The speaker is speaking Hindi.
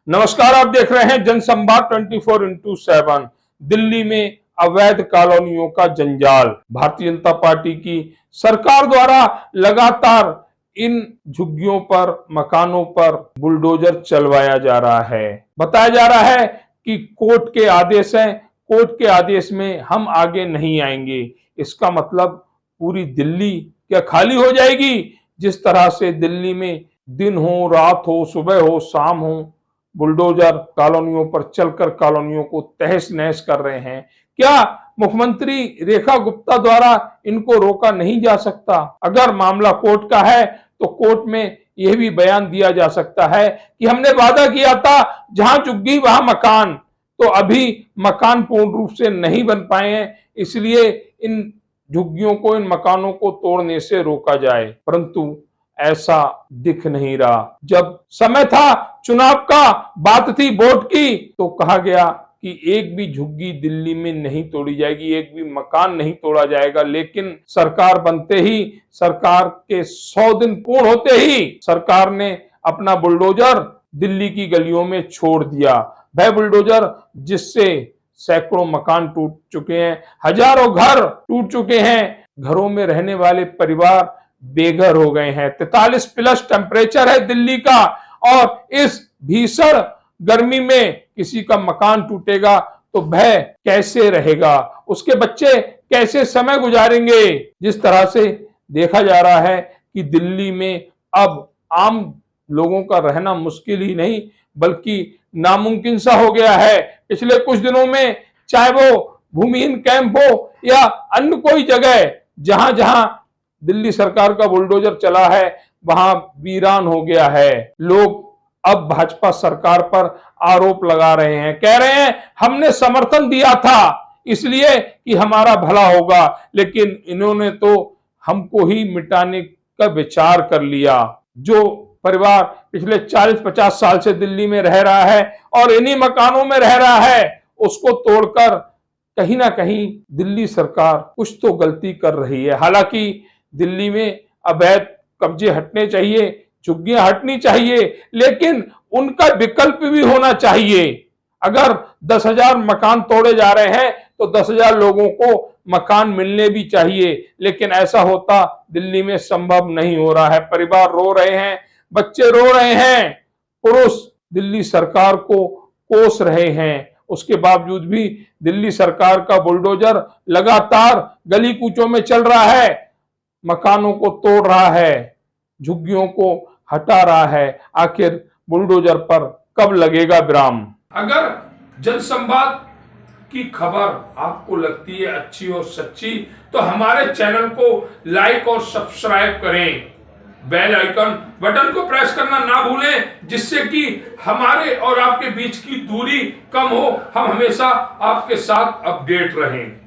नमस्कार, आप देख रहे हैं जनसंवाद 24x7। दिल्ली में अवैध कॉलोनियों का जंजाल। भारतीय जनता पार्टी की सरकार द्वारा लगातार इन झुग्गियों पर, मकानों पर बुलडोजर चलवाया जा रहा है। बताया जा रहा है कि कोर्ट के आदेश हैं, कोर्ट के आदेश में हम आगे नहीं आएंगे। इसका मतलब पूरी दिल्ली क्या खाली हो जाएगी? जिस तरह से दिल्ली में दिन हो, रात हो, सुबह हो, शाम हो, बुलडोजर कॉलोनियों पर चलकर कॉलोनियों को तहस नहस कर रहे हैं। क्या मुख्यमंत्री रेखा गुप्ता द्वारा इनको रोका नहीं जा सकता? अगर मामला कोर्ट का है तो कोर्ट में यह भी बयान दिया जा सकता है कि हमने वादा किया था जहां झुग्गी वहां मकान। तो अभी मकान पूर्ण रूप से नहीं बन पाए हैं, इसलिए इन झुग्गियों को, इन मकानों को तोड़ने से रोका जाए, परंतु ऐसा दिख नहीं रहा। जब समय था चुनाव का, बात थी वोट की, तो कहा गया कि एक भी झुग्गी दिल्ली में नहीं तोड़ी जाएगी, एक भी मकान नहीं तोड़ा जाएगा। लेकिन सरकार बनते ही, सरकार के 100 दिन पूर्ण होते ही सरकार ने अपना बुलडोजर दिल्ली की गलियों में छोड़ दिया। वह बुलडोजर जिससे सैकड़ों मकान टूट चुके हैं, हजारों घर टूट चुके हैं, घरों में रहने वाले परिवार बेघर हो गए हैं। 43 प्लस टेम्परेचर है दिल्ली का, और इस भीषण गर्मी में किसी का मकान टूटेगा तो वह कैसे रहेगा, उसके बच्चे कैसे समय गुजारेंगे? जिस तरह से देखा जा रहा है कि दिल्ली में अब आम लोगों का रहना मुश्किल ही नहीं बल्कि नामुमकिन सा हो गया है। पिछले कुछ दिनों में चाहे वो भूमिहीन कैंप हो या अन्य कोई जगह, जहां जहां दिल्ली सरकार का बुलडोजर चला है वहां वीरान हो गया है। लोग अब भाजपा सरकार पर आरोप लगा रहे हैं, कह रहे हैं हमने समर्थन दिया था इसलिए कि हमारा भला होगा, लेकिन इन्होंने तो हमको ही मिटाने का विचार कर लिया। जो परिवार पिछले 40-50 साल से दिल्ली में रह रहा है और इन्हीं मकानों में रह रहा है, उसको तोड़कर कहीं ना कहीं दिल्ली सरकार कुछ तो गलती कर रही है। हालांकि दिल्ली में अवैध कब्जे हटने चाहिए, झुग्गियां हटनी चाहिए, लेकिन उनका विकल्प भी होना चाहिए। अगर 10,000 मकान तोड़े जा रहे हैं तो 10,000 लोगों को मकान मिलने भी चाहिए, लेकिन ऐसा होता दिल्ली में संभव नहीं हो रहा है। परिवार रो रहे हैं, बच्चे रो रहे हैं, पुरुष दिल्ली सरकार को कोस रहे हैं। उसके बावजूद भी दिल्ली सरकार का बुलडोजर लगातार गली कूचों में चल रहा है, मकानों को तोड़ रहा है, झुग्गियों को हटा रहा है। आखिर बुलडोजर पर कब लगेगा विराम? अगर जनसंवाद की खबर आपको लगती है अच्छी और सच्ची तो हमारे चैनल को लाइक और सब्सक्राइब करें, बेल आइकन बटन को प्रेस करना ना भूलें, जिससे कि हमारे और आपके बीच की दूरी कम हो, हम हमेशा आपके साथ अपडेट रहें।